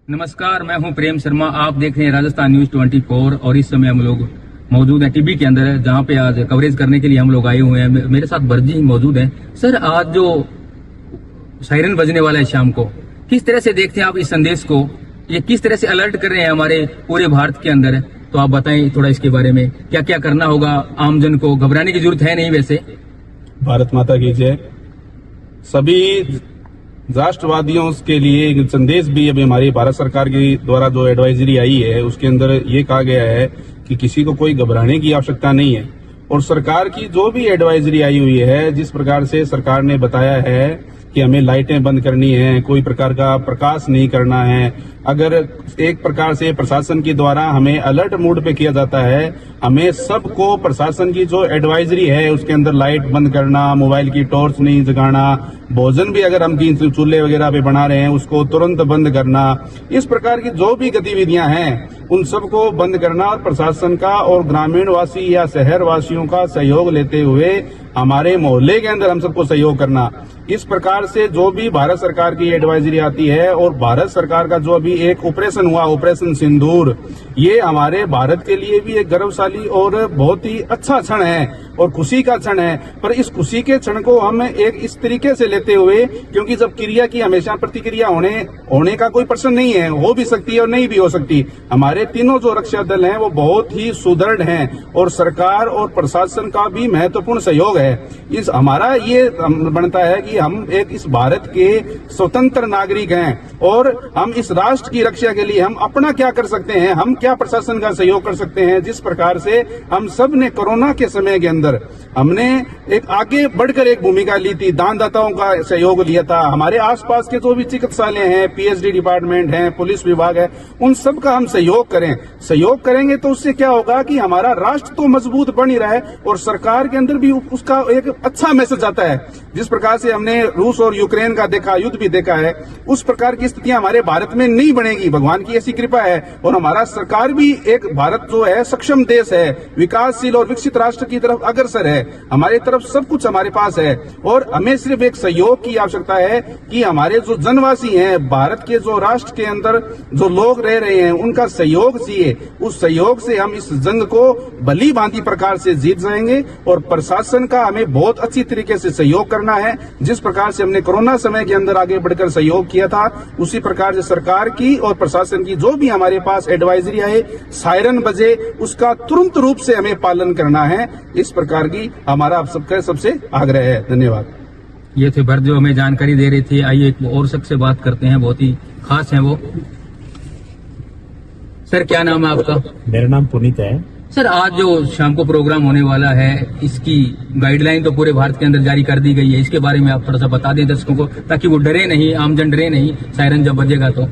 नमस्कार, मैं हूं प्रेम शर्मा। आप देख रहे हैं राजस्थान न्यूज 24 और इस समय हम लोग मौजूद हैं टीबी के अंदर, जहां पे आज कवरेज करने के लिए हम लोग आए हुए हैं। मेरे साथ भरत जी मौजूद हैं। सर, आज जो सायरन बजने वाला है शाम को, किस तरह से देखते हैं आप इस संदेश को? ये किस तरह से अलर्ट कर रहे हैं हमारे पूरे भारत के अंदर? तो आप बताएं थोड़ा इसके बारे में, क्या क्या करना होगा? आमजन को घबराने की जरूरत है नहीं। वैसे भारत माता की जय। सभी राष्ट्रवादियों के लिए एक संदेश भी अभी हमारी भारत सरकार के द्वारा जो एडवाइजरी आई है, उसके अंदर ये कहा गया है कि किसी को कोई घबराने की आवश्यकता नहीं है। और सरकार की जो भी एडवाइजरी आई हुई है, जिस प्रकार से सरकार ने बताया है कि हमें लाइटें बंद करनी है, कोई प्रकार का प्रकाश नहीं करना है, अगर एक प्रकार से प्रशासन के द्वारा हमें अलर्ट मोड पे किया जाता है, हमें सबको प्रशासन की जो एडवाइजरी है उसके अंदर लाइट बंद करना, मोबाइल की टॉर्च नहीं जगाना, भोजन भी अगर हम चूल्हे वगैरह पे बना रहे हैं उसको तुरंत बंद करना, इस प्रकार की जो भी गतिविधियां हैं उन सबको बंद करना और प्रशासन का और ग्रामीण वासी या शहर वासियों का सहयोग लेते हुए हमारे मोहल्ले के अंदर हम सबको सहयोग करना। इस प्रकार से जो भी भारत सरकार की एडवाइजरी आती है और भारत सरकार का जो अभी एक ऑपरेशन हुआ, ऑपरेशन सिंदूर, ये हमारे भारत के लिए भी एक गौरवशाली और बहुत ही अच्छा क्षण है और खुशी का क्षण है। पर इस खुशी के क्षण को हम एक इस तरीके से लेते हुए, क्योंकि जब क्रिया की हमेशा प्रतिक्रिया होने का कोई प्रश्न नहीं है, हो भी सकती है और नहीं भी हो सकती। हमारे तीनों जो रक्षा दल हैं वो बहुत ही सुदृढ़ हैं और सरकार और प्रशासन का भी महत्वपूर्ण सहयोग है। इस हमारा ये बनता है कि हम एक इस भारत के स्वतंत्र नागरिक हैं और हम इस राष्ट्र की रक्षा के लिए हम अपना क्या कर सकते हैं, हम क्या प्रशासन का सहयोग कर सकते हैं। जिस प्रकार से हम सब ने कोरोना के समय के अंदर हमने एक आगे बढ़कर एक भूमिका ली थी, दानदाताओं का सहयोग लिया था। हमारे आसपास के जो भी चिकित्सालय हैं, पीएचडी डिपार्टमेंट है, पुलिस विभाग है, उन सब का हम सहयोग करें। सहयोग करेंगे तो उससे क्या होगा कि हमारा राष्ट्र तो मजबूत बन ही रहा है और सरकार के अंदर भी उसका एक अच्छा मैसेज आता है। जिस प्रकार से हमने रूस और यूक्रेन का देखा, युद्ध भी देखा है, उस प्रकार की स्थितियां हमारे भारत में नहीं बनेगी। भगवान की ऐसी कृपा है और हमारा सरकार भी एक भारत जो है सक्षम देश है, विकासशील और विकसित राष्ट्र की तरफ अग्रसर है। हमारी तरफ सब कुछ हमारे पास है और हमें सिर्फ एक सहयोग की आवश्यकता है कि हमारे जो जनवासी हैं, भारत के जो राष्ट्र के अंदर जो लोग रह रहे हैं, उनका सहयोग चाहिए। उस सहयोग से हम इस जंग को भली भांति प्रकार से जीत जाएंगे और प्रशासन का हमें बहुत अच्छी तरीके से सहयोग करना है। जिस प्रकार से हमने कोरोना समय के अंदर आगे बढ़कर सहयोग किया था, उसी प्रकार से सरकार की और प्रशासन की जो भी हमारे पास एडवाइजरी आए, सायरन बजे, उसका तुरंत रूप से हमें पालन करना है। इस प्रकार की हमारा आप सबका सबसे आग्रह है। धन्यवाद। ये थे भरत जो हमें जानकारी दे रहे थे। आइए एक और शख्स से बात करते हैं, बहुत ही खास है वो। सर, क्या नाम है आपका? मेरा नाम पुनीत है। सर, आज जो शाम को प्रोग्राम होने वाला है, इसकी गाइडलाइन तो पूरे भारत के अंदर जारी कर दी गई है। इसके बारे में आप थोड़ा सा बता दें दर्शकों को, ताकि वो डरे नहीं, आमजन डरे नहीं सायरन जब बजेगा तो।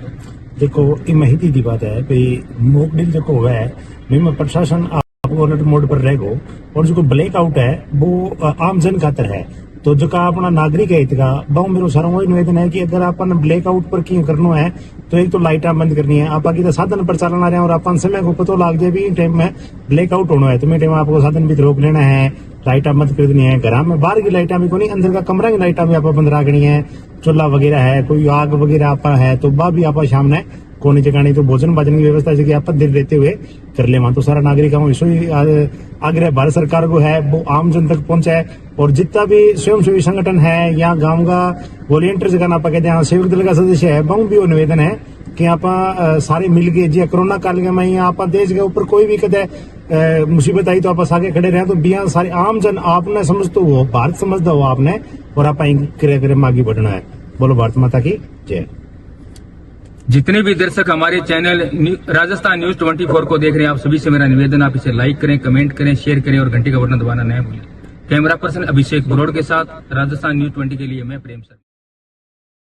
देखो, ये माहिती की बात है भाई, मॉकड्रिल जो हुआ है में प्रशासन आपको अलर्ट मोड पर रहेगा और जो ब्लैकआउट है वो आम जन खातर है। तो जो का अपना नागरिक है इतका बहु मेरे सारा वही निवेदन है कि अगर अपन ब्लैकआउट पर क्यों करना है तो एक तो लाइटा बंद करनी है। आप आगे साधन पर चलना रहे हैं और अपन समय को पता लाग जाए भी टाइम में ब्लैकआउट होना है, तो मैं टाइम आपको साधन भी रोक लेना है, लाइटा बंद कर देनी है। घर में बाहर की लाइटा भी कोई, अंदर का कमरा की लाइटा भी आप बंद रखनी है। चूल्हा वगैरह है, कोई आग वगैरह आप है तो वह भी आप सामने कोने जगह नहीं, तो भोजन भाजन की व्यवस्था जैसे आप दिल रहते हुए कर ले। तो सारा नागरिक आग्रह भारत सरकार को है वो आम जन तक पहुंचाए और जितना भी स्वयंसेवी संगठन है या गांव का वॉलंटियर जगह आप कहते हैं सेवक दल का सदस्य है, बहु भी वो निवेदन है कि आप सारे मिलके जी कोरोना काल में आप देश के ऊपर कोई भी कदे मुसीबत आई तो आप आगे खड़े रहे। तो बिया सारे आम जन आपने समझते हो, भारत समझता हो आपने, और आप क्रिया आगे बढ़ना है। बोलो भारत माता की जय। जितने भी दर्शक हमारे चैनल राजस्थान न्यूज 24 को देख रहे हैं, आप सभी से मेरा निवेदन, आप इसे लाइक करें, कमेंट करें, शेयर करें और घंटी का बटन दबाना न भूलें। कैमरा पर्सन अभिषेक बरोड़ के साथ राजस्थान न्यूज 20 के लिए मैं प्रेम सर।